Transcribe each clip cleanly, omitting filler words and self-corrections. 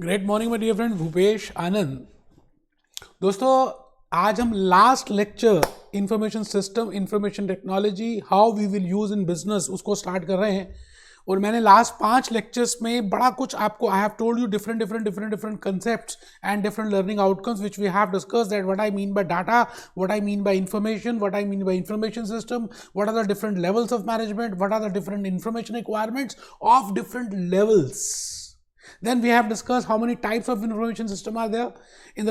Great morning my dear friend Bhupesh Anand. दोस्तों, आज हम last lecture information system, information technology, how we will use in business उसको start कर रहे हैं। और मैंने लास्ट 5 लेक्चर्स में बड़ा कुछ आपको I have told you different concepts and different learning outcomes which we have discussed that what I mean by data, what I mean by information, what I mean by information system, what are the different levels of management, what are the different information requirements of different levels. Then we have discussed how many types of information system are there. In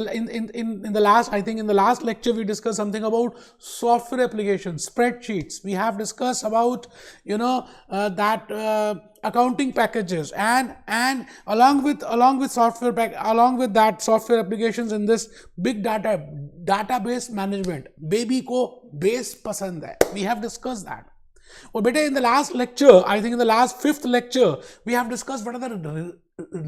the last, I think in the last lecture we discussed something about software applications, spreadsheets. We have discussed about that accounting packages and along with that software applications in this big database management. Baby को base पसंद है. We have discussed that. Or better, in the last lecture, I think in the last 5th lecture, we have discussed what are the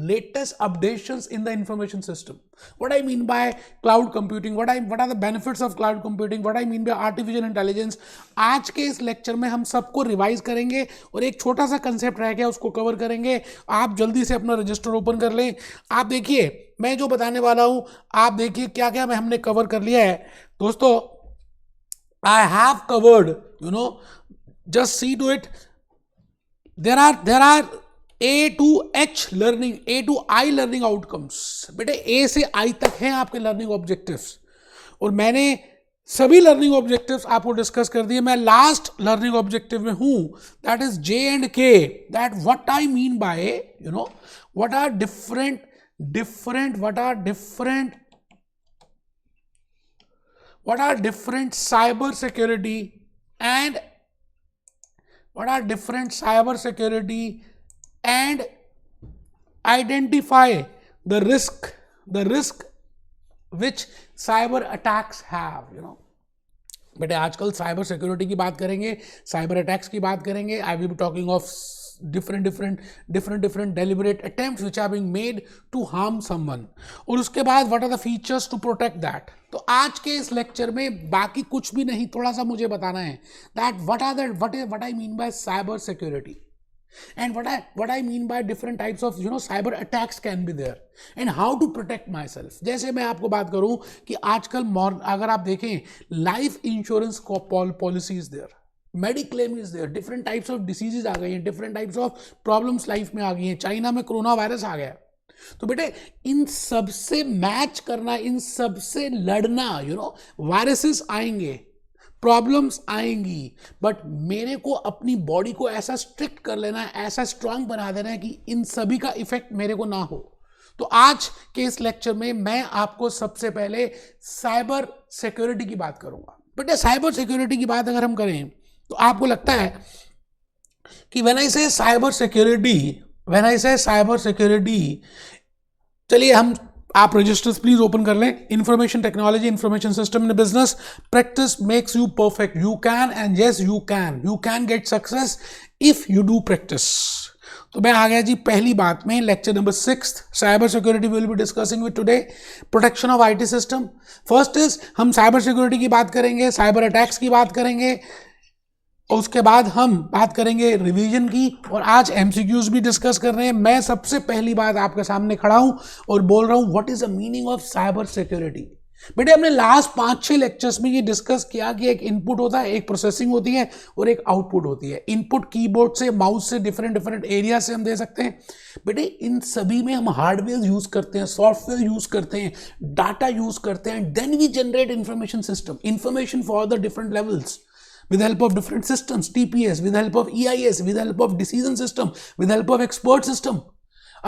latest updations in the information system. What I mean by cloud computing, what are the benefits of cloud computing, what I mean by artificial intelligence. आज के इस lecture में हम सबको revise करेंगे और एक छोटा सा कंसेप्ट रह गया उसको कवर करेंगे. आप जल्दी से अपना रजिस्टर ओपन कर लें. आप देखिए मैं जो बताने वाला हूं, आप देखिए क्या क्या हमने कवर कर लिया है. दोस्तों, I have covered, just see to it. There are A to H learning, A to I learning outcomes. बेटे A से I तक हैं आपके लर्निंग ऑब्जेक्टिव्स और मैंने सभी लर्निंग ऑब्जेक्टिव्स आपको डिस्कस कर दिए. मैं लास्ट लर्निंग ऑब्जेक्टिव में हूं, that is J and K. That what I mean bye what are different cyber security and identify the risk which cyber attacks have. बेटे आजकल साइबर सिक्योरिटी की बात करेंगे, साइबर अटैक्स की बात करेंगे. I will be talking of different deliberate attempts which are being made to harm someone. और उसके बाद what are the features to protect that. तो आज के इस लेक्चर में बाकी कुछ भी नहीं, थोड़ा सा मुझे बताना है that what I mean by cyber security and what I mean by different types of cyber attacks can be there and how to protect myself. जैसे मैं आपको बात करूं कि आजकल अगर आप देखें life insurance policy is there, mediclaim is there, different types of diseases आ गई हैं, different types of problems life में आ गई हैं. चाइना में कोरोना वायरस आ गया. तो बेटे इन सबसे मैच करना, इन सबसे लड़ना, वायरसेस आएंगे, प्रॉब्लम्स आएंगी, बट मेरे को अपनी बॉडी को ऐसा स्ट्रिक्ट कर लेना है, ऐसा स्ट्रांग बना देना है कि इन सभी का इफेक्ट मेरे को ना हो. तो आज के इस लेक्चर में मैं आपको सबसे पहले साइबर सिक्योरिटी की बात करूंगा. बेटे साइबर सिक्योरिटी की बात अगर हम करें तो आपको लगता है कि व्हेन आई से साइबर सिक्योरिटी, चलिए आप रजिस्टर्स प्लीज ओपन कर लें. Information technology, information system in business, practice makes you perfect. You can and yes you can get success if you do practice. तो मैं आ गया जी पहली बात में. Lecture number 6, cyber security will be discussing with today. Protection of IT system. First is हम cyber security की बात करेंगे, साइबर अटैक्स की बात करेंगे, और उसके बाद हम बात करेंगे रिवीजन की, और आज एमसीक्यूज भी डिस्कस कर रहे हैं. मैं सबसे पहली बात आपके सामने खड़ा हूं और बोल रहा हूं what is the meaning of cyber security. बेटे हमने लास्ट 5-6 लेक्चर्स में ये डिस्कस किया कि एक इनपुट होता है, एक प्रोसेसिंग होती है और एक आउटपुट होती है. इनपुट कीबोर्ड से, माउस से, डिफरेंट एरिया से हम दे सकते हैं. बेटे इन सभी में हम हार्डवेयर यूज करते हैं, सॉफ्टवेयर यूज करते हैं, डाटा यूज करते हैं. Then we generate information system, information for the different levels with the help of different systems, TPS, with the help of EIS, with the help of decision system, with the help of expert system.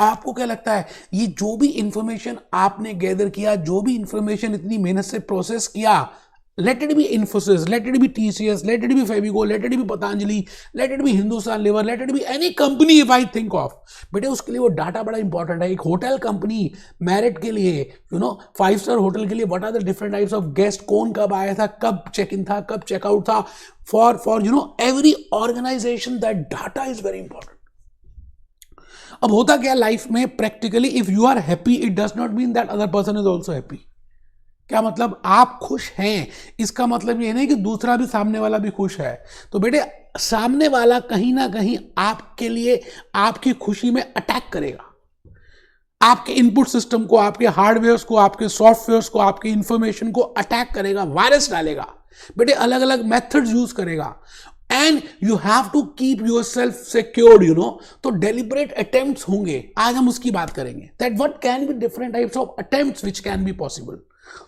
आपको क्या लगता है ये जो भी information आपने gather किया, जो भी इंफॉर्मेशन इतनी मेहनत से प्रोसेस किया, let it be Infosys, let it be TCS, let it be Fabico, let it be Patanjali, let it be Hindustan Lever, let it be any company if I think of. बेटे उसके लिए वो data बड़ा important है. एक hotel company merit के लिए, 5-star hotel के लिए, what are the different types of guest, कौन कब आया था, कब चेक इन था, कब चेकआउट था, for every organisation that data is very important. अब होता क्या लाइफ में practically, if you are happy it does not mean that other person is also happy. क्या मतलब आप खुश हैं, इसका मतलब ये नहीं कि दूसरा भी, सामने वाला भी खुश है. तो बेटे सामने वाला कहीं ना कहीं आपके लिए, आपकी खुशी में अटैक करेगा. आपके इनपुट सिस्टम को, आपके हार्डवेयर को, आपके सॉफ्टवेयर को, आपके इंफॉर्मेशन को अटैक करेगा, वायरस डालेगा, बेटे अलग अलग मेथड्स यूज करेगा, and you have to keep yourself secured, you know. तो डेलिबरेट अटेम्प्ट्स होंगे, आज हम उसकी बात करेंगे, that what can be different types of attempts which can be possible.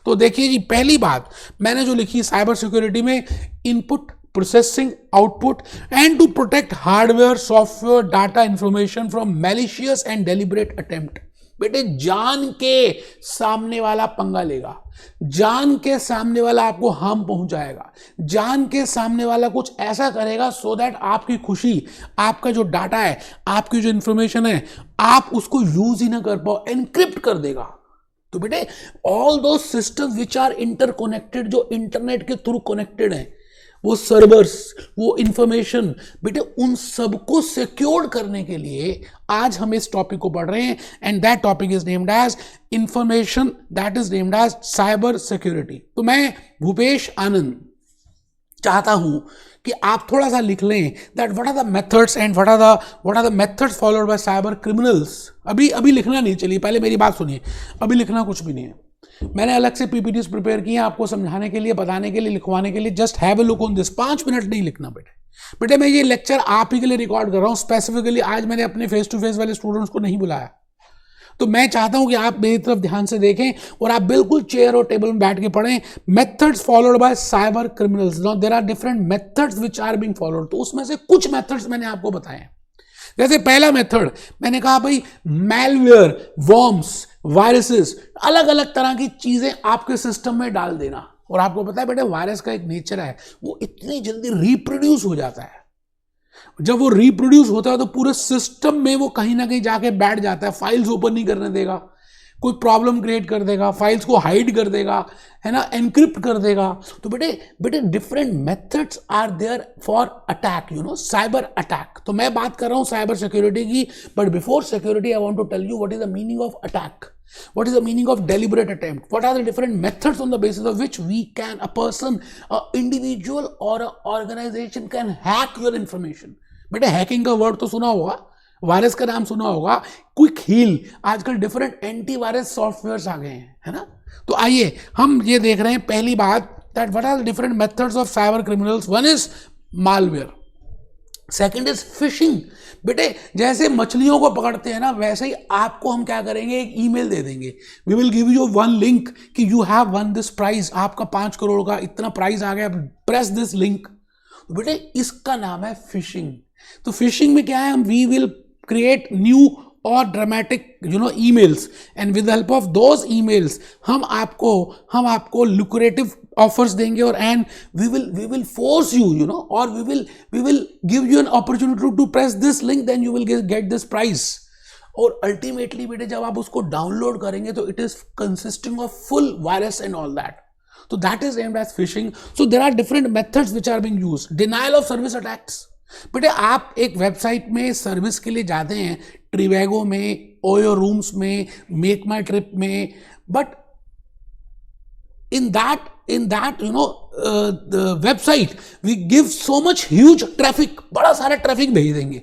तो देखिए जी, पहली बात मैंने जो लिखी साइबर सिक्योरिटी में, input, processing, output, and to protect hardware, software, data, information from malicious and deliberate attempt. Bhupesh जान के सामने वाला पंगा लेगा, जान के सामने वाला आपको हार्म पहुंचाएगा, जान के सामने वाला कुछ ऐसा करेगा सो दैट आपकी खुशी, आपका जो डाटा है, आपकी जो इंफॉर्मेशन है, आप उसको यूज ही ना कर पाओ, एनक्रिप्ट कर देगा। तो बेटे ऑल दो सिस्टम्स विच आर इंटरकनेक्टेड, जो इंटरनेट के थ्रू कनेक्टेड हैं, वो सर्वर्स, वो इंफॉर्मेशन, बेटे उन सबको सिक्योर करने के लिए आज हम इस टॉपिक को पढ़ रहे हैं, and that topic is named as information, that is named as cyber security. तो मैं भूपेश आनंद चाहता हूं कि आप थोड़ा सा लिख लें that what are the methods and what are the methods followed by cyber criminals. अभी लिखना नहीं, चलिए पहले मेरी बात सुनिए, अभी लिखना कुछ भी नहीं है। मैंने अलग से पीपीटीज प्रिपेयर किए आपको समझाने के लिए, बताने के लिए, लिखवाने के लिए। Just have a look on this, 5 minute नहीं लिखना बेटे मैं ये लेक्चर आप ही के लिए रिकॉर्ड कर रहा हूं स्पेसिफिकली। आज मैंने अपने फेस टू फेस वाले स्टूडेंट्स को नहीं बुलाया, तो मैं चाहता हूं कि आप मेरी तरफ ध्यान से देखें और आप बिल्कुल चेयर और टेबल में बैठ के पढ़ें। Methods followed by cyber criminals, now there are different methods which are being followed. तो उसमें से कुछ मेथड्स मैंने आपको बताए। जैसे पहला मेथड मैंने कहा भाई, मैलवेयर, वॉर्म्स, वायरसेस, अलग अलग तरह की चीजें आपके सिस्टम में डाल देना। और आपको पता है बेटे वायरस का एक नेचर है, वो इतनी जल्दी रिप्रोड्यूस हो जाता है। जब वो रिप्रोड्यूस होता है तो पूरे सिस्टम में वो कहीं ना कहीं जाके बैठ जाता है, फाइल्स ओपन नहीं करने देगा, कोई प्रॉब्लम क्रिएट कर देगा, फाइल्स को हाइड कर देगा, है ना, एनक्रिप्ट कर देगा। तो बेटे different methods are there for attack, you know, cyber attack. तो मैं बात कर रहा हूं साइबर सिक्योरिटी की, but before security I want to tell you what is the meaning of attack, what is the meaning of deliberate attempt, what are the different methods on the basis of which we can, a person, a individual or a organization can hack your information। बेटे hacking का word तो सुना होगा, virus का नाम सुना होगा, quick heal, आजकल डिफरेंट एंटीवायरस सॉफ्टवेयर्स आ गए हैं, है ना। तो आइए हम ये देख रहे हैं पहली बात, that what are the different methods of cyber criminals. One is malware, second is phishing. बेटे जैसे मछलियों को पकड़ते हैं ना, वैसे ही आपको हम क्या करेंगे, एक ईमेल दे देंगे, we will give you 1 link कि you have won this prize, आपका 5 करोड़ का इतना प्राइज आ गया, प्रेस दिस लिंक। बेटे इसका नाम है फिशिंग। तो फिशिंग में क्या है, हम वी विल क्रिएट न्यू और dramatic, you know, emails, and with help of those emails हम आपको लुक्रेटिव ऑफर्स देंगे, और and we will force you, you know, और we will give you an opportunity to press this link, then you will get this prize. और ultimately बेटे जब आप उसको डाउनलोड करेंगे तो it is consisting of full virus and all that. तो that is aimed as phishing. So there are different methods which are being used. Denial of service attacks, बेटे आप एक वेबसाइट में सर्विस के लिए जाते हैं, ट्रिवेगो में, ओयो रूम्स में, मेक माई ट्रिप में, but in that you know the website we give so much huge traffic, बड़ा सारा ट्रैफिक भेज देंगे,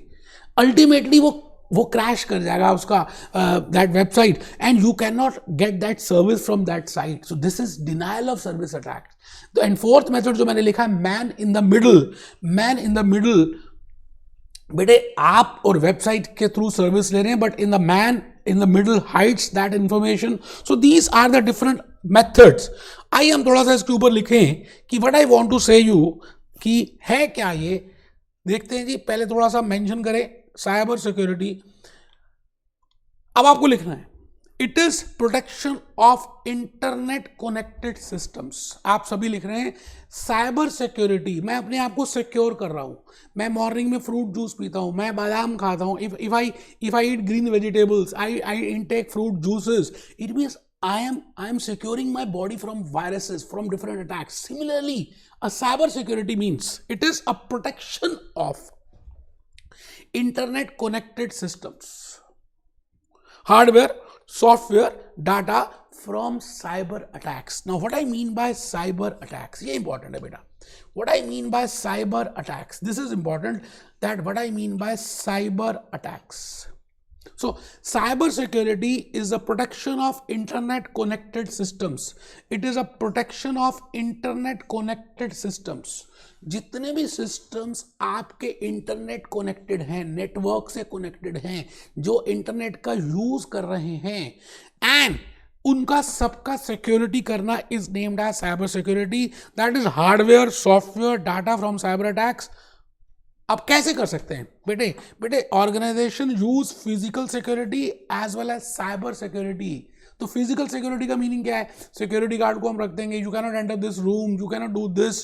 अल्टीमेटली वो क्रैश कर जाएगा उसका that website, and you can not get that service from that site. So this is denial of service attack. तो and fourth method जो मैंने लिखा है, मैन इन द मिडल। बेटे आप और वेबसाइट के थ्रू सर्विस ले रहे हैं, but in the man in the middle hides that information. So these are the different methods. आइए हम थोड़ा सा इसके ऊपर लिखें कि what I want to say you, कि है क्या ये, देखते हैं जी। पहले थोड़ा सा मेंशन करें साइबर सिक्योरिटी। अब आपको लिखना है, it is protection of internet connected systems. आप सभी लिख रहे हैं साइबर सिक्योरिटी, मैं अपने आप को सिक्योर कर रहा हूं। मैं मॉर्निंग में फ्रूट जूस पीता हूं, मैं बादाम खाता हूं, if I eat green vegetables, I intake fruit juices, it means I am securing my body from viruses, from different attacks. Similarly, a cyber security means it is a protection of internet connected systems, hardware, software, data from cyber attacks. Now, what I mean by cyber attacks, ये important है बेटा. What I mean by cyber attacks, this is important, that what I mean by cyber attacks. So cyber security is the protection of internet connected systems. It is a protection of internet connected systems. जितने भी systems आपके internet connected हैं, network से connected हैं, जो internet का use कर रहे हैं, एंड उनका सबका सिक्योरिटी करना is named as cyber security. That is hardware, software, data from cyber attacks. अब कैसे कर सकते हैं बेटे organization use physical security as well as cyber security. तो फिजिकल सिक्योरिटी का मीनिंग क्या है? सिक्योरिटी गार्ड को हम रख देंगे, you can not enter this room, you cannot do this.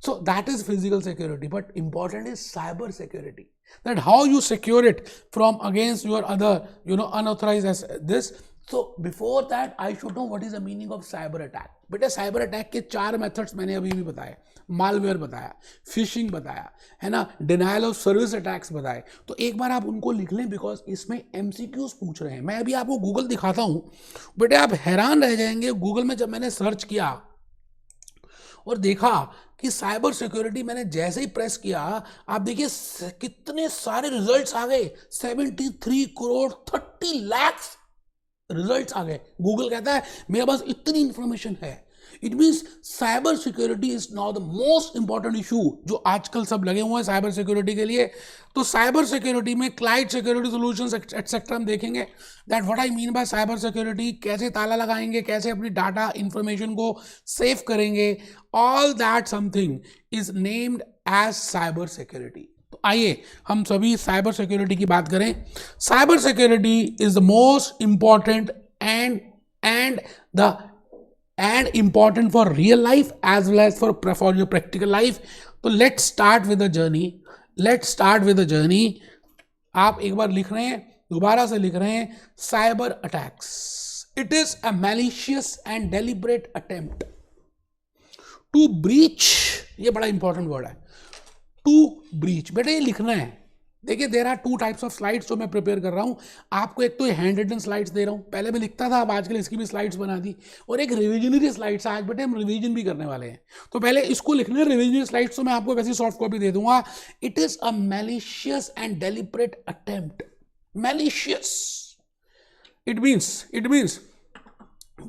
So that is physical security. But important is cyber security, that how you secure it from against your other unauthorized as this. So before that I should know what is the meaning of cyber attack. बेटा cyber attack के 4 methods मैंने अभी भी बताए. Malware बताया, fishing बताया, है ना, डिनायल ऑफ सर्विस अटैक्स बताए. तो एक बार आप उनको लिख लें, बिकॉज इसमें MCQs पूछ रहे हैं. मैं अभी आपको गूगल दिखाता हूं बेटे, आप हैरान रह जाएंगे. गूगल में जब मैंने सर्च किया और देखा कि साइबर सिक्योरिटी, मैंने जैसे ही प्रेस किया, आप देखिए कितने सारे रिजल्ट्स आ गए. 73 करोड़ 30 लाख रिजल्ट्स आ गए. गूगल कहता है मेरे पास इतनी इंफॉर्मेशन है. It means cyber security is now the most important issue जो आजकल सब लगे हुए हैं साइबर सिक्योरिटी के लिए. तो साइबर सिक्योरिटी में क्लाउड सिक्योरिटी सॉल्यूशंस एटसेट्रा हम देखेंगे. That what I mean by cyber security. कैसे ताला लगाएंगे, कैसे अपनी डाटा इंफॉर्मेशन को सेव करेंगे, all that something is named as cyber security. तो आइए हम सभी साइबर सिक्योरिटी की बात करें. Cyber security is the most important and important for real life as well as for your practical life. तो let's start with the journey. आप एक बार लिख रहे हैं, दोबारा से लिख रहे हैं, cyber attacks. It is a malicious and deliberate attempt to breach. ये बड़ा इंपॉर्टेंट वर्ड है, टू ब्रीच. बेटा ये लिखना है. देखिए there are 2 types of slides जो मैं प्रिपेयर कर रहा हूं. आपको एक तो हैंड रिटन स्लाइड्स दे रहा हूं, पहले मैं लिखता था, अब आजकल इसकी भी स्लाइड्स बना दी, और एक रिविजनरी स्लाइड्स. आज बेटे हम रिवीजन भी करने वाले हैं, तो पहले इसको लिखना है रिविजनरी स्लाइड्स. तो मैं आपको वैसी सॉफ्ट कॉपी दे दूंगा. It is a malicious and deliberate attempt. Malicious it means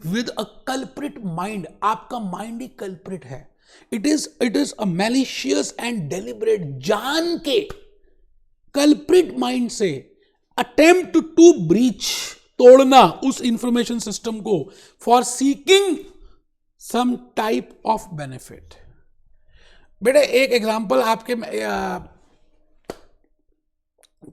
with a culprit mind. आपका माइंड ही कल्प्रिट है. It is a malicious and deliberate, जान के कल्प्रिट माइंड से अटेम्प्ट टू ब्रीच, तोड़ना उस इंफॉर्मेशन सिस्टम को, for seeking some type of benefit. बेटे एक एग्जांपल आपके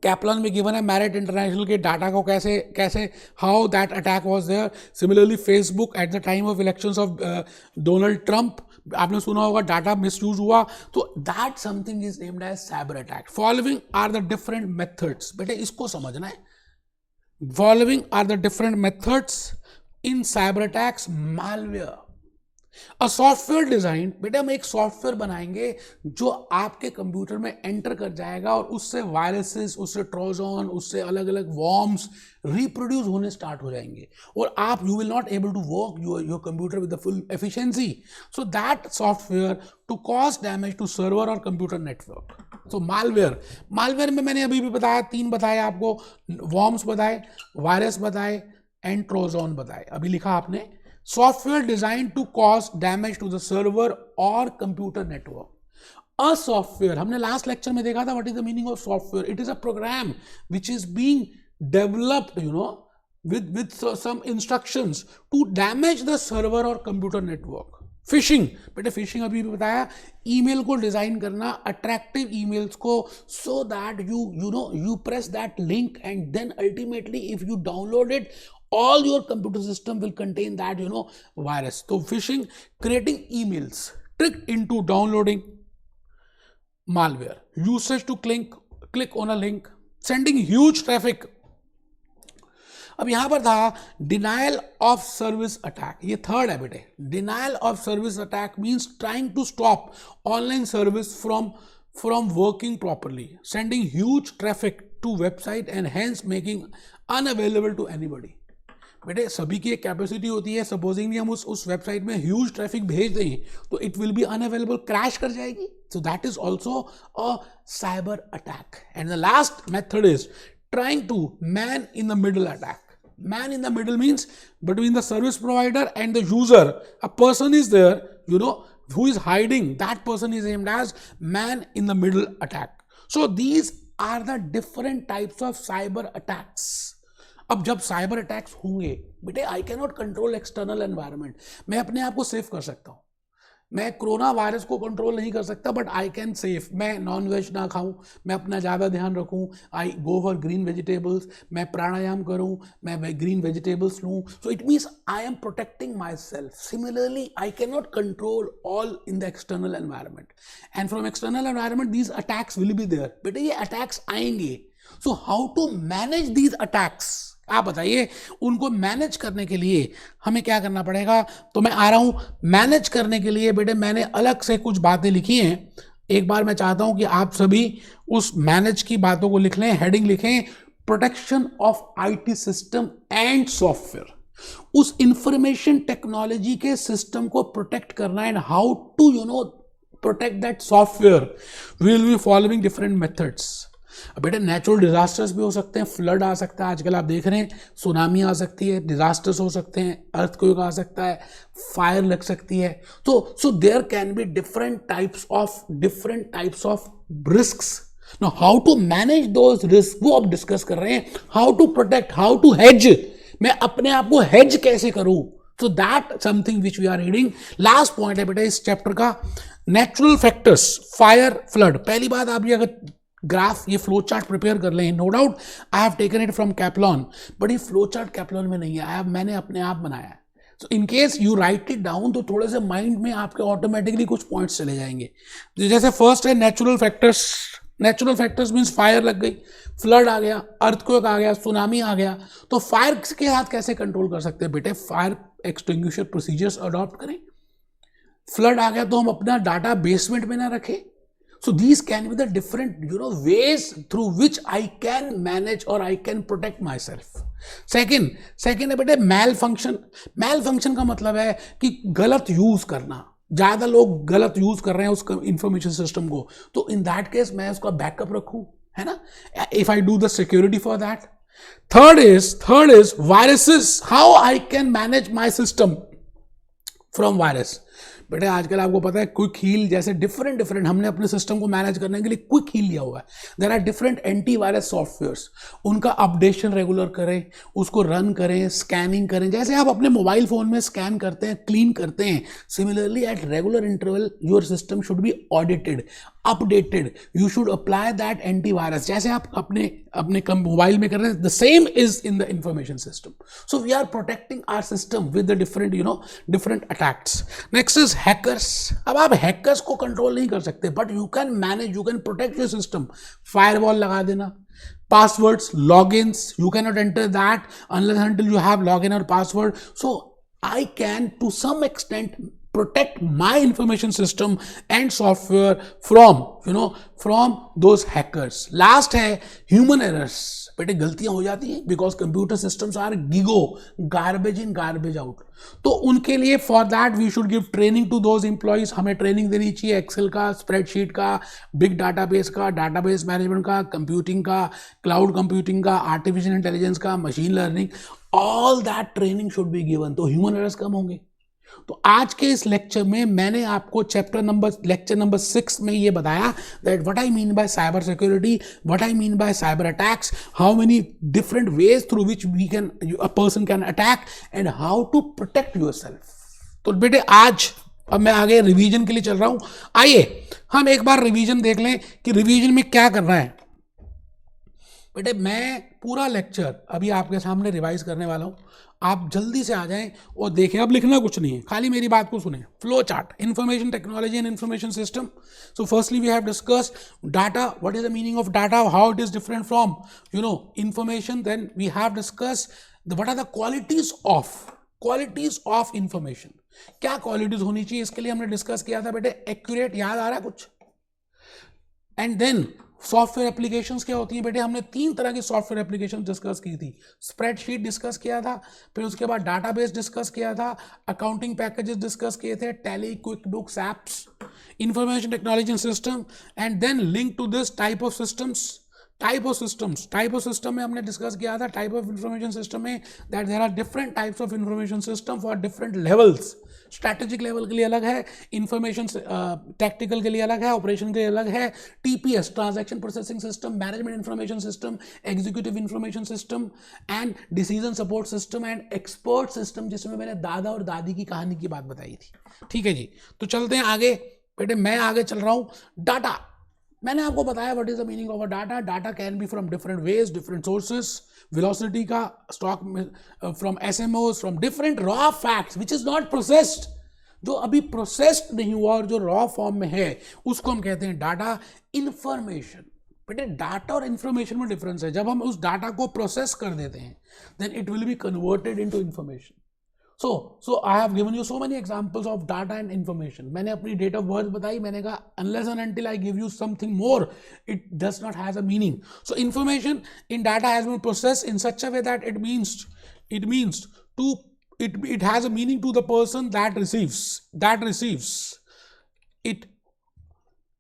कैप्लन में गिवन है. मैरिट इंटरनेशनल के डाटा को कैसे how that attack was there. Similarly Facebook at the time of elections of Donald Trump, आपने सुना होगा, डाटा मिसयूज हुआ. तो that something is named as cyber attack. Following are the different methods. बेटे इसको समझना है. Following are the different methods in cyber attacks. Malware, a software design. बेटे हम एक सॉफ्टवेयर बनाएंगे जो आपके कंप्यूटर में एंटर कर जाएगा और उससे वायरसेस, उससे ट्रोजन, उससे अलग अलग वॉर्म्स रिप्रोड्यूस होने स्टार्ट हो जाएंगे, और आप you will not able to work your computer with the full efficiency. So that software to cause damage to server और कंप्यूटर नेटवर्क. सो मालवेयर में मैंने अभी भी बताया, 3 बताए आपको. वॉर्म्स बताए, वायरस बताए, एंड ट्रोजन बताए. अभी लिखा आपने software designed to cause damage to the server or computer network. A software, हमने लास्ट लेक्चर में देखा था what is the meaning of software. It is a program which is being developed, with some instructions to damage the server or computer network. Fishing, बेटे fishing अभी भी बताया. Email को design करना, अट्रैक्टिव ईमेल्स को, so that you press that link and then ultimately if you download it, all your computer system will contain that virus. So phishing, creating emails tricked into downloading malware, usage to click on a link, sending huge traffic. अब यहां पर था denial of service attack. ये third है बेटे. Denial of service attack means trying to stop online service from working properly, sending huge traffic to website and hence making unavailable to anybody. बेटे सभी की एक कैपेसिटी होती है. सपोजिंगली हम उस वेबसाइट में ह्यूज ट्रैफिक भेज दें तो it will B unavailable, crash कर जाएगी. सो that is also a cyber attack. And the last method is trying to man in the middle attack. Man in the middle means between the service provider and the user. A person is there, who is hiding. That person is named as man in the middle attack. So these are the different types of cyber attacks. अब जब cyber attacks होंगे बेटे, आई cannot control external environment. मैं अपने आप को safe कर सकता हूँ. मैं कोरोना वायरस को कंट्रोल नहीं कर सकता, बट आई कैन सेफ. मैं नॉन वेज ना खाऊं, मैं अपना ज़्यादा ध्यान रखूं, I go for green vegetables, मैं प्राणायाम करूं, मैं ग्रीन वेजिटेबल्स लूं. So it means I am protecting myself. Similarly I cannot control all in the external environment, and from external environment these attacks will be there. बेटे ये attacks आएंगे. So how to manage these attacks, आप बताइए. उनको manage करने के लिए हमें क्या करना पड़ेगा? तो मैं आ रहा हूं मैनेज करने के लिए. बेटे मैंने अलग से कुछ बातें लिखी हैं. एक बार मैं चाहता हूं कि आप सभी उस मैनेज की बातों को लिख लें. हेडिंग लिखें, protection of IT system and software. उस इंफॉर्मेशन टेक्नोलॉजी के सिस्टम को प्रोटेक्ट करना, and how to protect that software. We will be following different methods. बेटे नेचुरल डिजास्टर्स भी हो सकते हैं. फ्लड आ सकता है, आजकल आप देख रहे हैं, सुनामी आ सकती है, डिजास्टर्स हो सकते हैं, अर्थक्वेक आ सकता है, फायर लग सकती है. So there can be different types of risks. Now how to manage those risk, वो अब डिस्कस कर रहे हैं. How to protect, how to hedge. मैं अपने आप को हेज कैसे करूं? So that something which we are reading. Last point है बेटा इस चैप्टर का, नेचुरल फैक्टर्स, फायर, फ्लड. पहली बात, आप ये अगर ग्राफ, ये फ्लो चार्ट प्रिपेयर कर लें. No doubt I have taken it from Kaplan, but ये फ्लो चार्ट कैप्लॉन में नहीं है, मैंने अपने आप बनाया है. So in case you write it down, तो थोड़े से माइंड में आपके ऑटोमेटिकली कुछ पॉइंट्स चले जाएंगे. जैसे फर्स्ट है natural factors. Natural factors means fire लग गई, फ्लड आ गया, अर्थक्वेक आ गया, सुनामी आ गया. तो फायर के साथ कैसे कंट्रोल कर सकते हैं? बेटे फायर एक्सटिंग्विशर प्रोसीजर्स अडॉप्ट करें. फ्लड आ गया तो हम अपना डाटा बेसमेंट में ना रखें. So these can be the different ways through which I can manage or I can protect myself. Second है बेटे malfunction. Malfunction का मतलब है कि गलत यूज करना. ज्यादा लोग गलत यूज कर रहे हैं उस इंफॉर्मेशन सिस्टम को, तो इन दैट केस मैं उसका बैकअप रखूं, है ना, if I do the security for that. Third is viruses. How I can manage my system from virus. बेटे आजकल आपको पता है क्विक हील जैसे डिफरेंट हमने अपने सिस्टम को मैनेज करने के लिए क्विक हील लिया हुआ है. There are different antivirus softwares. उनका अपडेशन रेगुलर करें, उसको रन करें, स्कैनिंग करें. जैसे आप अपने मोबाइल फोन में स्कैन करते हैं, क्लीन करते हैं, similarly at regular interval your system should be audited, updated. You should apply that antivirus जैसे आप अपने मोबाइल में कर रहे हैं. The same is in the information system. So we are protecting our system with the different attacks. Next is hackers. अब आप hackers को कंट्रोल नहीं कर सकते, but you can manage, you can protect your system. Firewall लगा देना, passwords, logins, you can not enter that unless until you have login और password. So I can to some extent protect my information system and software from those hackers. Last है human errors. बेटे गलतियां हो जाती हैं because computer systems are garbage in garbage out. तो उनके लिए for that we should give training to those employees. हमें ट्रेनिंग देनी चाहिए एक्सेल का, स्प्रेडशीट का, बिग डाटाबेस का, डाटाबेस मैनेजमेंट का, कंप्यूटिंग का, क्लाउड कंप्यूटिंग का, आर्टिफिशियल इंटेलिजेंस का, machine learning. All that training should be given. तो ह्यूमन एरर्स कम होंगे. तो आज के इस लेक्चर में मैंने आपको लेक्चर नंबर 6 में ये बताया that what I mean by cyber security, what I mean by cyber attacks, how many different ways through which a person can attack and how to protect yourself. तो बेटे आज अब मैं आगे रिवीजन के लिए चल रहा हूं. आइए हम एक बार रिवीजन देख लें कि रिवीजन में क्या करना है. बेटे मैं पूरा लेक्चर अभी आपके सामने रिवाइज करने वाला हूं. आप जल्दी से आ जाएं और देखें. अब लिखना कुछ नहीं है, खाली मेरी बात को सुने. Flow chart, information technology and information system. So firstly we have discussed data. What is the meaning of data, how it is different from information. Then we have discussed what are the qualities of information. क्या qualities होनी चाहिए, इसके लिए हमने discuss किया था बेटे accurate. याद आ रहा है कुछ? एंड देन सॉफ्टवेयर एप्लीकेशंस क्या होती हैं बेटे? हमने 3 तरह की सॉफ्टवेयर एप्लीकेशन डिस्कस की थी. स्प्रेडशीट डिस्कस किया था, फिर उसके बाद डाटाबेस डिस्कस किया था, अकाउंटिंग पैकेजेस डिस्कस किए थे, Tally, QuickBooks, apps, information technology system. And then link to this type of systems type of system में हमने डिस्कस किया था, टाइप ऑफ इंफॉर्मेशन सिस्टम में that there are different types of information system for different levels. Strategic level के लिए अलग है, information tactical के लिए अलग है, ऑपरेशन के लिए अलग है, TPS transaction processing system, management information system, executive information system and decision support system and expert system, जिसमें मैंने दादा और दादी की कहानी की बात बताई थी। ठीक है जी, तो चलते हैं आगे बेटे, मैं आगे चल रहा हूं। डाटा, मैंने आपको बताया what is the meaning of a data. Data can be from different ways, different sources, velocity का stock from SMOs, from different raw facts which is not processed, जो अभी प्रोसेस्ड नहीं हुआ और जो रॉ फॉर्म में है उसको हम कहते हैं डाटा। इंफॉर्मेशन, बेटे डाटा और इंफॉर्मेशन में डिफरेंस है। जब हम उस डाटा को प्रोसेस कर देते हैं then it will be converted into information. So I have given you so many examples of data and information. मैंने अपनी date of birth बताई, मैंने कहा unless and until I give you something more, it does not has a meaning. So information in data has been processed in such a way that it means to it has a meaning to the person that receives it.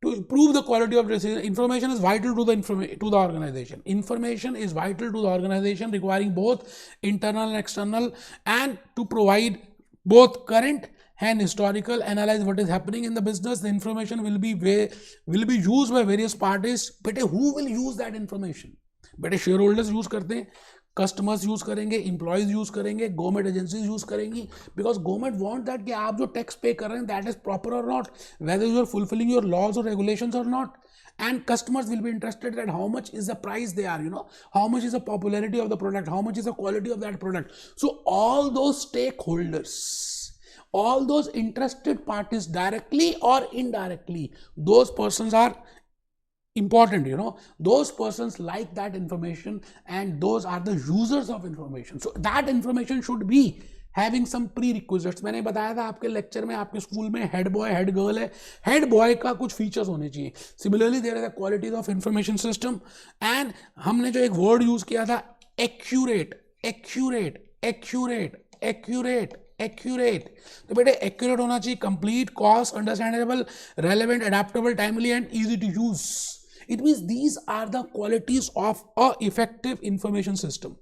To improve the quality of decision, information is vital to the organization. Information is vital to the organization, requiring both internal and external, and to provide both current and historical analyze what is happening in the business. The information will be used by various parties. But who will use that information? But shareholders use करते हैं, customers use करेंगे, employees use करेंगे, government agencies use करेंगी, because government want that कि आप जो tax pay कर रहे हैं दैट इज प्रॉपर और not, whether you are fulfilling your laws और रेगुलेशंस और not. And customers will be interested at how much is the price they are, how much is the popularity of the product, how much is the quality of that product. So all those stakeholders, all those interested parties, directly or indirectly, those persons are important, those persons like that information and those are the users of information. So that information should be having some prerequisites. मैंने बताया था आपके lecture में, आपके school में head boy head girl है, head boy का कुछ फीचर्स होने चाहिए. Similarly there is a quality of information system and हमने जो एक वर्ड यूज किया था accurate, accurate, accurate, accurate, accurate. तो बेटे एक्यूरेट होना चाहिए, complete, cost, understandable, relevant, adaptable, timely and easy to use. It means these are the qualities of a effective information system.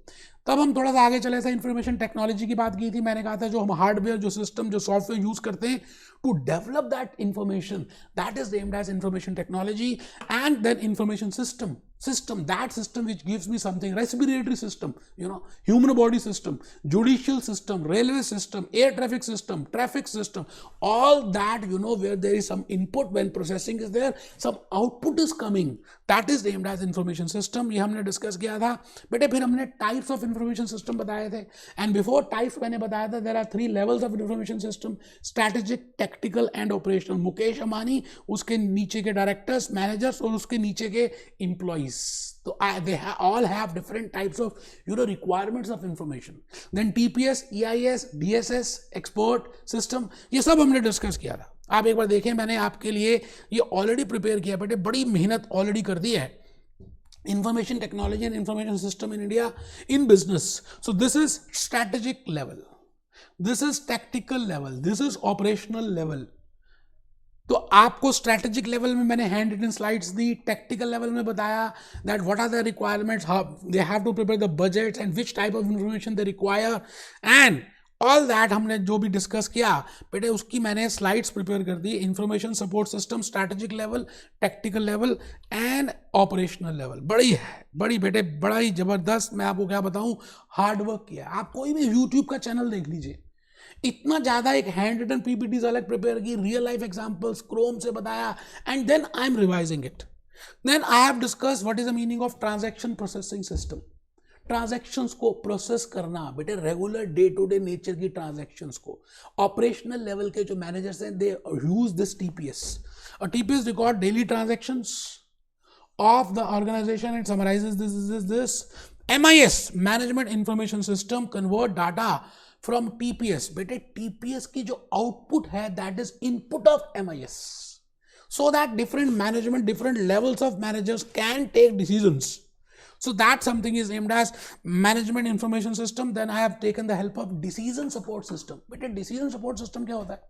तब हम थोड़ा सा आगे चले थे, इंफॉर्मेशन टेक्नोलॉजी की बात की थी. मैंने कहा था जो हम हार्डवेयर, जो सिस्टम, जो सॉफ्टवेयर यूज करते हैं to develop that information, that is named as information technology. And then information system, that system which gives me something, respiratory system, human body system, judicial system, railway system, air traffic system, all that, where there is some input, when processing is there, some output is coming, that is named as information system. ये हमने discuss किया था बेटे. फिर हमने types of information system बताए थे, and before types मैंने बताया था there are 3 levels of information system, strategic, tactical and operational. Mukesh Ambani, उसके नीचे के डायरेक्टर्स, मैनेजर्स और उसके नीचे के employees. So they all have different types of requirements of information. Then TPS, EIS, DSS, export system, ये सब हमने डिस्कस किया था. आप एक बार देखें, मैंने आपके लिए ये ऑलरेडी प्रिपेयर किया बेटे, बड़ी मेहनत ऑलरेडी कर दी है. Information technology and information system in India in business. So this is strategic level, this is tactical level, this is operational level. तो आपको स्ट्रैटेजिक लेवल में मैंने हैंड रिटन स्लाइड्स दी, टेक्निकल लेवल में बताया that what are the requirements, how they have to prepare the budgets and which type of information they require, and all that हमने जो भी डिस्कस किया बेटे उसकी मैंने स्लाइड्स प्रिपेयर कर दी. Information support system, strategic level, technical level and operational level. बड़ी बेटे बड़ा ही जबरदस्त, मैं आपको क्या बताऊं, हार्डवर्क किया. आप कोई भी यूट्यूब का चैनल देख लीजिए, इतना ज्यादा एक हैंड रिटन पीपीटीज अलग प्रिपेयर की, रियल लाइफ एग्जांपल्स क्रोम से बताया, and then I am revising it. Then I have discuss what is the meaning of transaction processing system. Transactions को प्रोसेस करना बेटे, regular day to day nature की transactions को. Operational level के जो managers हैं they use this TPS. TPS record daily transactions of the organization. It summarizes this. MIS, Management Information System, convert data from TPS. बेटे TPS की जो output है that is input of MIS, so that different management, different levels of managers can take decisions. So that something is named as Management Information System. Then I have taken the help of Decision Support System. बेटे Decision Support System क्या होता है?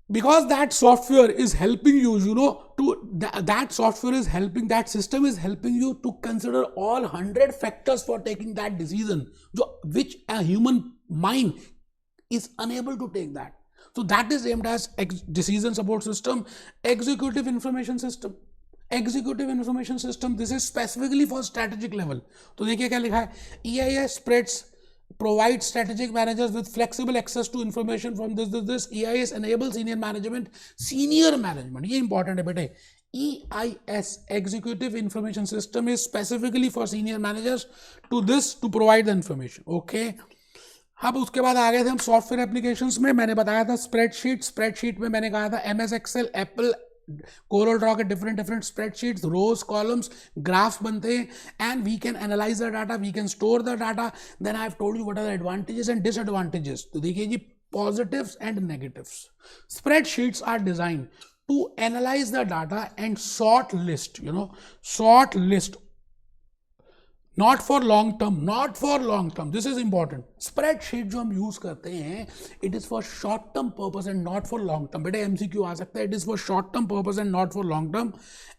because that software is helping you, you know, to that software is helping, that system is helping you to consider all 100 factors for taking that decision, which a human mind is unable to take that. So that is aimed as decision support system. Executive information system, executive information system, this is specifically for strategic level. तो देखिए क्या लिखा है, EIS spreads provide strategic managers with flexible access to information from this. EIS enables senior management, ये important है बेटे. EIS, executive information system, is specifically for senior managers to provide the information. Okay. अब उसके बाद आ गए थे हम software applications में. मैंने बताया था स्प्रेडशीट में मैंने कहा था MS Excel, Apple Corel Draw के different spreadsheets, rows, columns, graphs बनते हैं, and we can analyse the data, we can store the data. Then I have told you what are the advantages and disadvantages. तो देखिए जी, positives and negatives. Spreadsheets are designed to analyse the data and short list, not for long term, this is important. Spreadsheet जो हम use करते हैं, it is for short term purpose and not for long term. बेटे MCQ आ सकता है, it is for short term purpose and not for long term,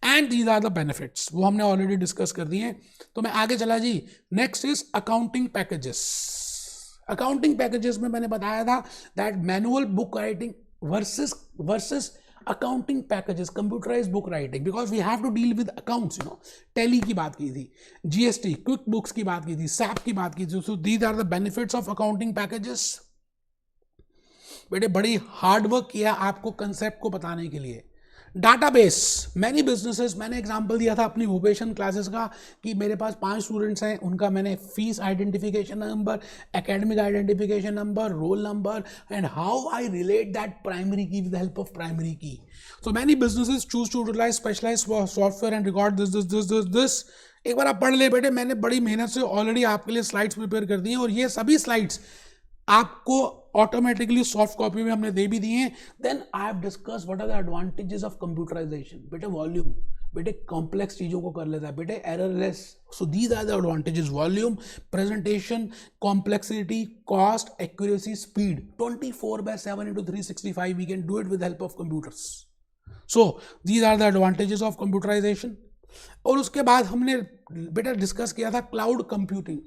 and these are the benefits. वो हमने ऑलरेडी डिस्कस कर दिए हैं. तो मैं आगे चला जी. Next is accounting packages. Accounting packages में मैंने बताया था that manual book writing versus accounting packages, computerized book writing, because we have to deal with accounts, you know. Tally की बात की थी, GST, QuickBooks की बात की थी, SAP की बात की थी. So these are the benefits of accounting packages. बेटे बड़ी हार्ड वर्क किया आपको कंसेप्ट को बताने के लिए. डाटाबेस, मैनी बिजनेसेस, मैंने एग्जांपल दिया था अपनी वोकेशन क्लासेस का कि मेरे पास 5 स्टूडेंट्स हैं, उनका मैंने fees identification number, academic identification number, roll number, and how I relate that primary key with the help of primary key. So many businesses choose to utilise specialise software and record this. एक बार आप पढ़ ले बेटे, मैंने बड़ी मेहनत से ऑलरेडी आपके लिए स्लाइड्स प्रिपेयर कर दी हैं, और ये सभी स्लाइड्स आपको ऑटोमेटिकली सॉफ्ट कॉपी में हमने दे भी दिए हैं. Then I have discuss what are the advantages of computerization. बेटे वॉल्यूम, बेटे कॉम्प्लेक्स चीजों को कर लेता है, बेटे errorless. So these are the advantages: volume, presentation, complexity, cost, accuracy, speed. 24/7 into 365 we can do it with help of computers. So these are the advantages of computerization. और उसके बाद हमने बेटा डिस्कस किया था क्लाउड कंप्यूटिंग.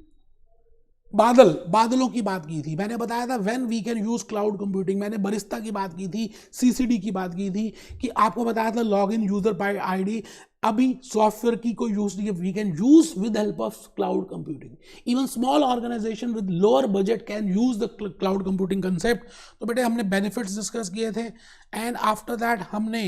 बादलों की बात की थी. मैंने बताया था when we can use cloud computing. मैंने बरिस्ता की बात की थी, CCD की बात की थी, कि आपको बताया था log in user by ID. अभी सॉफ्टवेयर की कोई यूज नहीं है, we can use with help of cloud computing. Even small organisation with lower budget can use the cloud computing concept. तो बेटे हमने बेनिफिट्स डिस्कस किए थे, एंड आफ्टर दैट हमने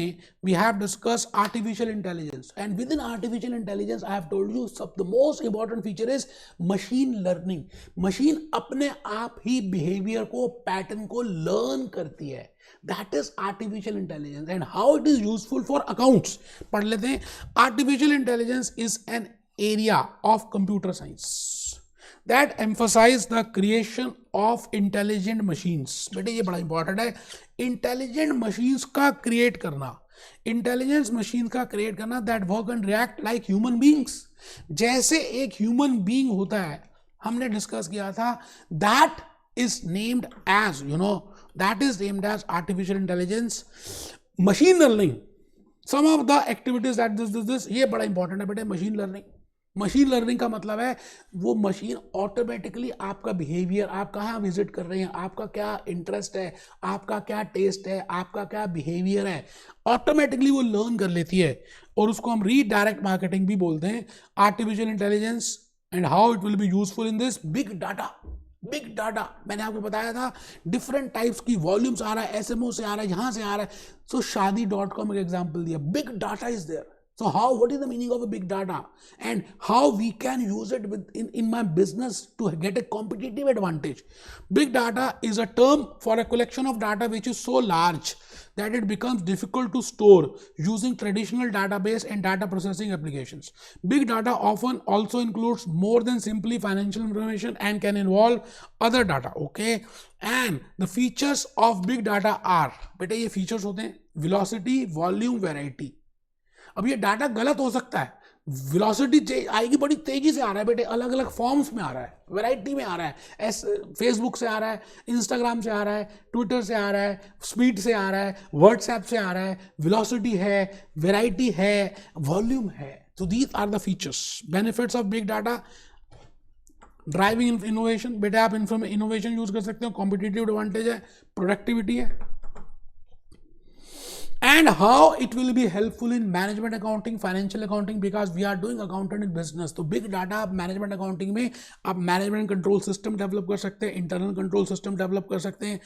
we have discuss artificial intelligence. And with in artificial intelligence I have told you सब the most important feature is machine learning. Machine अपने आप ही behaviour को, पैटर्न को लर्न करती है. That is artificial intelligence, and how it is useful for accounts. पढ़ लेते हैं. Artificial intelligence is an area of computer science that emphasize the creation of intelligent machines. बेटे ये बड़ा इंपॉर्टेंट है. इंटेलिजेंट मशीन्स का क्रिएट करना, इंटेलिजेंस मशीन का क्रिएट करना that work and react like human beings. जैसे एक ह्यूमन बींग होता है, हमने डिस्कस किया था, that is named as, you know, that is named as artificial intelligence. Machine learning, some of the activities that this ये बड़ा इंपॉर्टेंट है बेटे. मशीन लर्निंग का मतलब है वो मशीन ऑटोमेटिकली आपका बिहेवियर, आप कहाँ विजिट कर रहे हैं, आपका क्या इंटरेस्ट है, आपका क्या टेस्ट है, आपका क्या बिहेवियर है, ऑटोमेटिकली वो लर्न कर लेती है. और उसको हम रीडायरेक्ट मार्केटिंग भी बोलते हैं. Artificial intelligence and how it will be useful in this. Big data मैंने आपको बताया था, डिफरेंट टाइप्स की वॉल्यूम्स आ रहा है, SMO से आ रहा है, यहाँ से आ रहा है. सो शादी.com एक एग्जाम्पल दिया. Big data is there. So what is the meaning of a big data, and how we can use it in my business to get a competitive advantage. Big data is a term for a collection of data which is so large that it becomes difficult to store using traditional database and data processing applications. Big data often also includes more than simply financial information and can involve other data. Okay, and the features of big data are, बेटे ये features होते हैं velocity, volume, variety. अब ये data गलत हो सकता है, वेलोसिटी आएगी, बड़ी तेजी से आ रहा है बेटे, अलग अलग फॉर्म्स में आ रहा है, वैरायटी में आ रहा है, फेसबुक से आ रहा है, इंस्टाग्राम से आ रहा है, ट्विटर से आ रहा है, स्पीड से आ रहा है, व्हाट्सएप से आ रहा है, वेलोसिटी है, वैरायटी है, वॉल्यूम है. So these are the features, benefits of big data. Driving innovation, बेटे आप इनोवेशन यूज कर सकते हो, कॉम्पिटिटिव एडवांटेज है, प्रोडक्टिविटी है. And how it will be helpful in management accounting, financial accounting, because we are doing accountant in business. तो big data आप management accounting में आप management control system develop कर सकते हैं, internal control system develop कर सकते हैं,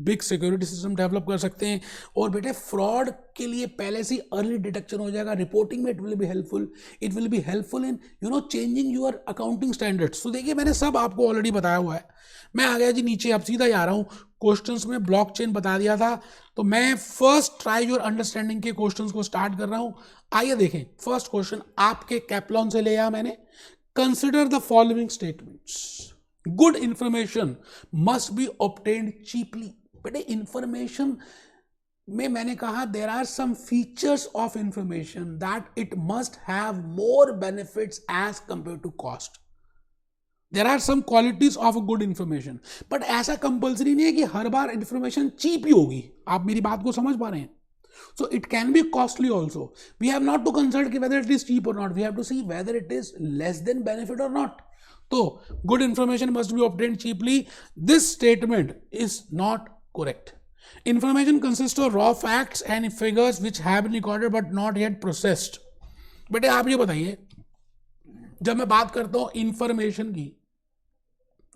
big security system develop कर सकते हैं, और बेटे fraud के लिए पहले से early detection हो जाएगा. reporting में it will be helpful. It will be helpful in changing your accounting standards. तो देखिए मैंने सब आपको ऑलरेडी बताया हुआ है. मैं आ गया जी नीचे, अब सीधा ही आ रहा हूँ क्वेश्चंस में. ब्लॉकचेन बता दिया था, तो मैं फर्स्ट ट्राई योर अंडरस्टैंडिंग के क्वेश्चंस को स्टार्ट कर रहा हूं. आइए देखें. फर्स्ट क्वेश्चन आपके कैप्लॉन से ले आया मैंने. Consider the following statements. Good information must be obtained cheaply. बेटे इंफॉर्मेशन में मैंने कहा there are some features of information that it must have more benefits as compare to cost. There are some qualities of a good information, but ऐसा compulsory नहीं है कि हर बार information cheap ही होगी. आप मेरी बात को समझ पा रहे हैं? So it can be costly also. We have not to consult whether it is cheap or not. We have to see whether it is less than benefit or not. So good information must be obtained cheaply. This statement is not correct. Information consists of raw facts and figures which have been recorded but not yet processed. बेटे आप ये बताइए, जब मैं बात करता हूं information की,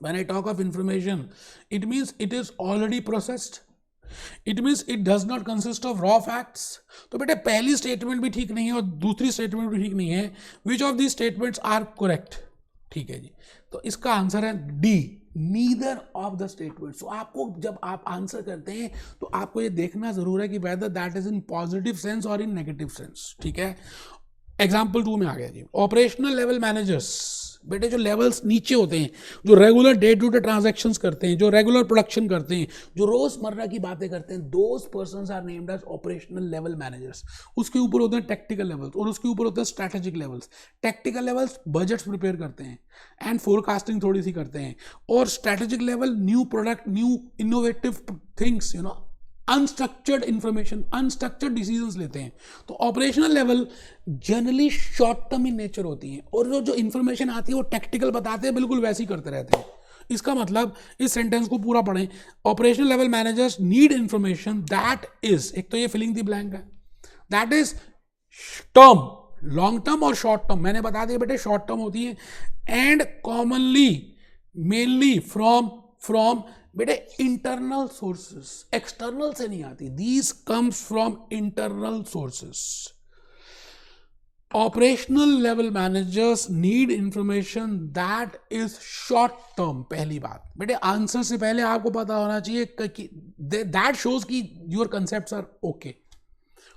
when I talk of information, it means it is already processed. It means it does not consist of raw facts. तो बेटे पहली स्टेटमेंट भी ठीक नहीं है और दूसरी स्टेटमेंट भी ठीक नहीं है. Which of these statements are correct? ठीक है जी, तो इसका आंसर है D, neither of the statements. So आपको जब आप आंसर करते हैं तो आपको ये देखना जरूर है कि whether that is in positive sense or in negative sense. ठीक है. एग्जाम्पल 2 में आ गया जी. ऑपरेशनल लेवल मैनेजर्स, बेटे जो लेवल्स नीचे होते हैं, जो regular day to day transactions करते हैं, जो रेगुलर प्रोडक्शन करते हैं, जो रोजमर्रा की बातें करते हैं, those persons are named as operational level managers. उसके ऊपर होते हैं टेक्टिकल लेवल्स और उसके ऊपर होते हैं strategic levels. Tactical levels budgets prepare करते हैं एंड फोरकास्टिंग थोड़ी सी करते हैं, और strategic level new product, new innovative things, unstructured information, unstructured decisions लेते हैं. तो operational level generally short term in nature होती हैं, और जो इंफॉर्मेशन आती है वो टेक्टिकल बताते हैं, बिल्कुल वैसे ही करते रहते हैं. इसका मतलब इस सेंटेंस को पूरा पढ़ें. Operational level managers need information that is, एक तो ये फिलिंग द ब्लैंक है, that is term, long term और शॉर्ट टर्म. मैंने बता दिया बेटे शॉर्ट टर्म होती है, एंड कॉमनली मेनली फ्रॉम बेटे इंटरनल सोर्सेस, एक्सटर्नल से नहीं आती. These comes from internal sources. Operational level managers need information that is short term. पहली बात बेटे, आंसर से पहले आपको पता होना चाहिए कि दैट शोज कि योर कंसेप्ट्स आर ओके.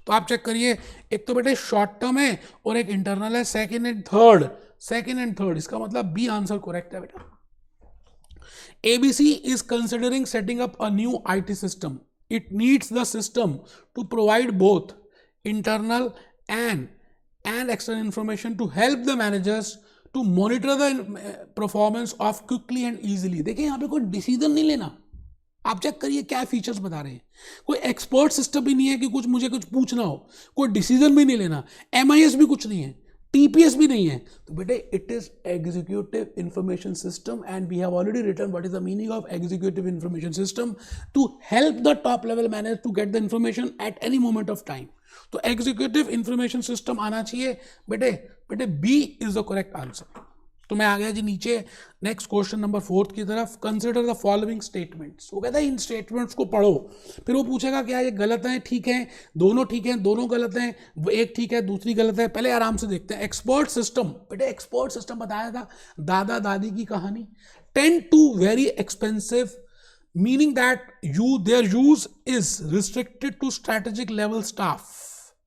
तो आप चेक करिए, एक तो बेटे शॉर्ट टर्म है और एक इंटरनल है. सेकेंड एंड थर्ड, इसका मतलब बी आंसर करेक्ट है बेटा. ABC is considering setting up a new IT system. It needs the system to provide both internal and external information to help the managers to monitor the performance of quickly and easily. देखिए यहाँ पे कोई decision नहीं लेना. आप check करिए क्या features बता रहे हैं. कोई एक्सपर्ट सिस्टम भी नहीं है कि मुझे कुछ पूछना हो, कोई डिसीजन भी नहीं लेना, MIS भी कुछ नहीं है, TPS भी नहीं है. तो बेटे it is executive information system, and we have already written what is the meaning of executive information system, to help the top level manager to get the information at any moment of time. तो executive information system आना चाहिए बेटे B is the correct answer. तो मैं आ गया जी नीचे next question number 4 की तरफ. Consider the following statements. वो कहता है इन स्टेटमेंट्स को पढ़ो, फिर वो पूछेगा क्या ये गलत है, ठीक है, दोनों ठीक है, दोनों गलत हैं, वो एक ठीक है दूसरी गलत है. पहले आराम से देखते हैं. एक्सपर्ट सिस्टम, बेटे एक्सपर्ट सिस्टम बताया था, दादा दादी की कहानी. Tend to very expensive, meaning that their use is restricted to strategic level staff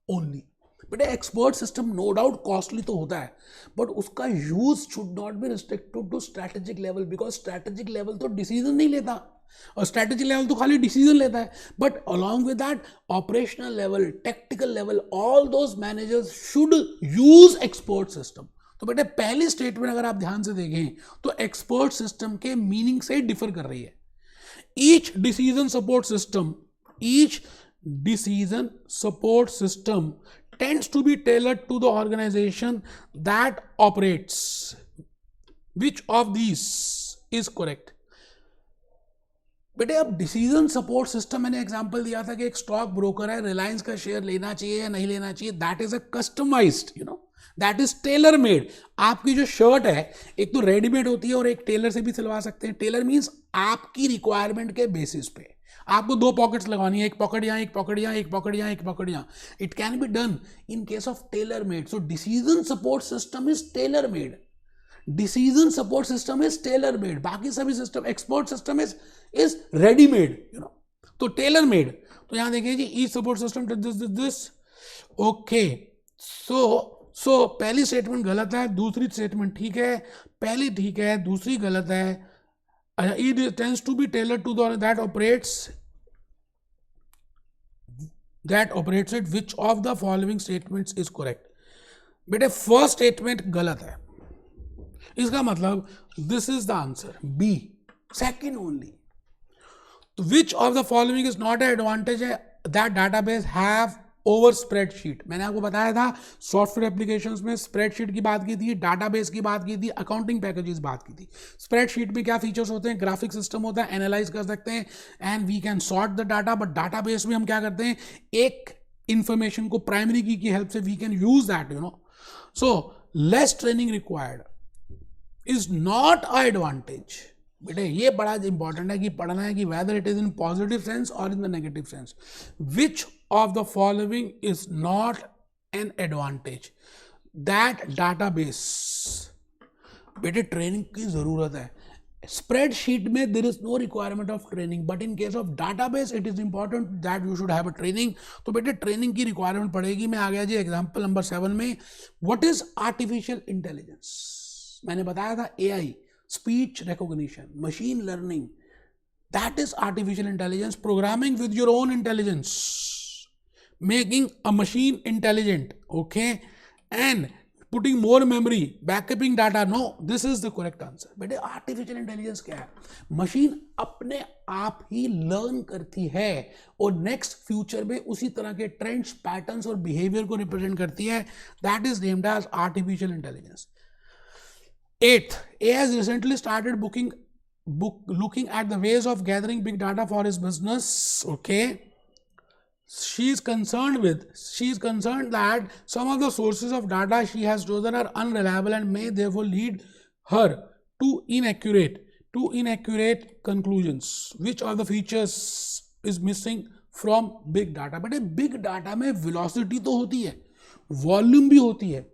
only. बेटे expert system no doubt costly तो होता है, बट उसका use should not be restricted to strategic level, because strategic level तो decision नहीं लेता. और strategy level तो खाली डिसीजन लेता है, but along with that operational level, technical level, all those managers should use expert system. तो बेटे पहली स्टेटमेंट अगर आप ध्यान से देखें तो एक्सपर्ट सिस्टम के मीनिंग से डिफर कर रही है। Each decision support system tends to be tailored to the organization that operates. Which of these is correct? बेटे अब डिसीजन सपोर्ट सिस्टम मैंने एग्जांपल दिया था कि एक स्टॉक ब्रोकर है, रिलायंस का शेयर लेना चाहिए या नहीं लेना चाहिए, that is a customized, that is tailor made. आपकी जो शर्ट है एक तो रेडीमेड होती है और एक टेलर से भी सिलवा सकते हैं। टेलर मीन्स आपकी रिक्वायरमेंट के बेसिस पे आपको 2 पॉकेट्स लगवानी है, एक पॉकेट यहाँ, एक पॉकेट यहाँ, एक पॉकेट यहाँ, एक पॉकेट यहाँ। It can be done in case of tailor made. So decision support system is tailor made, decision support system is tailor made. बाकी सभी system, expert system is readymade, तो टेलर मेड। तो यहां देखिए जी, each support system this. Okay, so पहली statement गलत है, दूसरी स्टेटमेंट ठीक है, पहली ठीक है, दूसरी गलत है। It tends to be tailored to that operates it. Which of the following statements is correct? बेटे फर्स्ट स्टेटमेंट गलत है, इसका मतलब this is the answer B, second only. Which of the following is not an advantage that database have over spreadsheet? मैंने आपको बताया था software applications में स्प्रेडशीट की बात की थी, डाटाबेस की बात की थी, अकाउंटिंग पैकेजेस बात की थी। स्प्रेडशीट में क्या फीचर्स होते हैं? ग्राफिक सिस्टम होता है, एनालाइज कर सकते हैं and we can sort the data. But database में हम क्या करते हैं? एक इंफॉर्मेशन को प्राइमरी की हेल्प से we can use that, so less training required is not a advantage. बेटे ये बड़ा इंपॉर्टेंट है कि पढ़ना है कि whether it is in positive sense और in the negative sense. Which of the following is not an advantage? That database. बेटे ट्रेनिंग की जरूरत है। स्प्रेडशीट में there is no requirement of training, but in case of database it is important that you should have a training. तो बेटे training की requirement पड़ेगी। मैं आ गया जी एग्जांपल नंबर 7 में। What is artificial intelligence? मैंने बताया था AI, speech recognition, machine learning, that is artificial intelligence. Programming with your own intelligence, making a machine intelligent, okay, and putting more memory, backupping data. No, this is the correct answer. बेटे artificial intelligence क्या है? Machine अपने आप ही learn करती है और next future में उसी तरह के ट्रेंड्स, पैटर्न्स और बिहेवियर को रिप्रेजेंट करती है। That is named as artificial intelligence. 8th, A has recently started looking at the ways of gathering big data for his business. Okay, she is concerned that some of the sources of data she has chosen are unreliable and may therefore lead her to inaccurate conclusions. Which of the features is missing from big data? But big data में velocity तो होती है, volume भी होती है,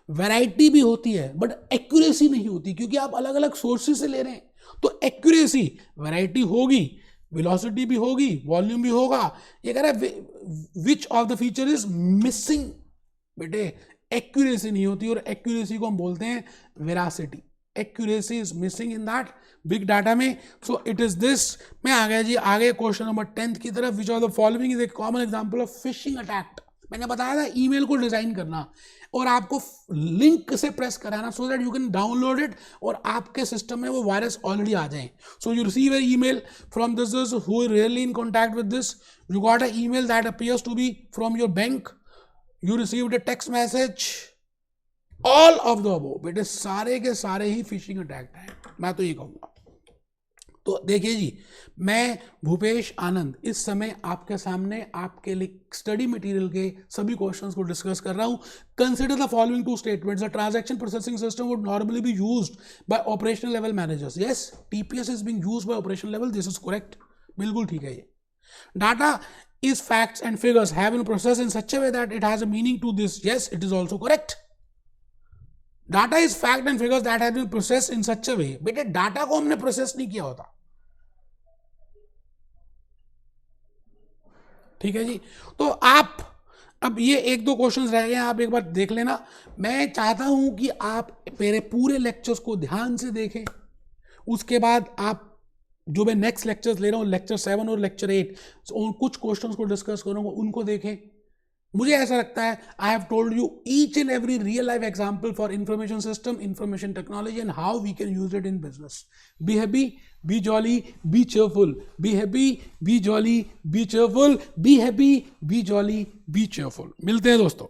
variety भी होती है, बट एक्यूरेसी नहीं होती, क्योंकि आप अलग अलग सोर्सेज से ले रहे हैं। तो एक्यूरेसी, वैरायटी होगी, वेलोसिटी भी होगी, वॉल्यूम भी होगा। ये कह रहा है which of the feature is missing? बेटे एक्यूरेसी नहीं होती, और एक्यूरेसी को हम बोलते हैं veracity. Accuracy is missing in that big data में। So it is this. मैं आ गया जी आगे क्वेश्चन नंबर 10 की तरफ। विच of the following is a common example of phishing attack? मैंने बताया था ईमेल को डिजाइन करना और आपको लिंक से प्रेस कराना so that you can download it और आपके सिस्टम में वो वायरस ऑलरेडी आ जाए। So you receive a email from this who is really in contact with this, you got a email that appears to be from your bank, you received a text message, all of the above. बेटे सारे के सारे ही phishing attack हैं, मैं तो ये कहूंगा। तो देखिए जी, मैं भूपेश आनंद इस समय आपके सामने आपके लिए स्टडी मटेरियल के सभी क्वेश्चंस को डिस्कस कर रहा हूं। Consider the following 2 statements. The transaction processing system would normally be used by operational level managers. Yes, TPS is being used by operational level, this is correct, बिल्कुल ठीक है ये। Data is facts and figures have been processed in such a way that it has a meaning to this. Yes, it is also correct. Data is fact and figures that have been processed in such a way. बेटे data को हमने process नहीं किया होता, ठीक है जी। तो आप अब ये 1-2 क्वेश्चंस रह गए हैं, आप एक बार देख लेना। मैं चाहता हूं कि आप मेरे पूरे लेक्चर्स को ध्यान से देखें, उसके बाद आप जो मैं नेक्स्ट लेक्चर्स ले रहा हूँ, लेक्चर 7 और लेक्चर 8, कुछ क्वेश्चंस को डिस्कस करूँगा, उनको देखें। मुझे ऐसा लगता है I have told you each and every real life example for information system, information technology and how we can use it in business. Be happy, be jolly, be cheerful, be happy, be jolly, be cheerful, be happy, be jolly, be cheerful. मिलते हैं दोस्तों।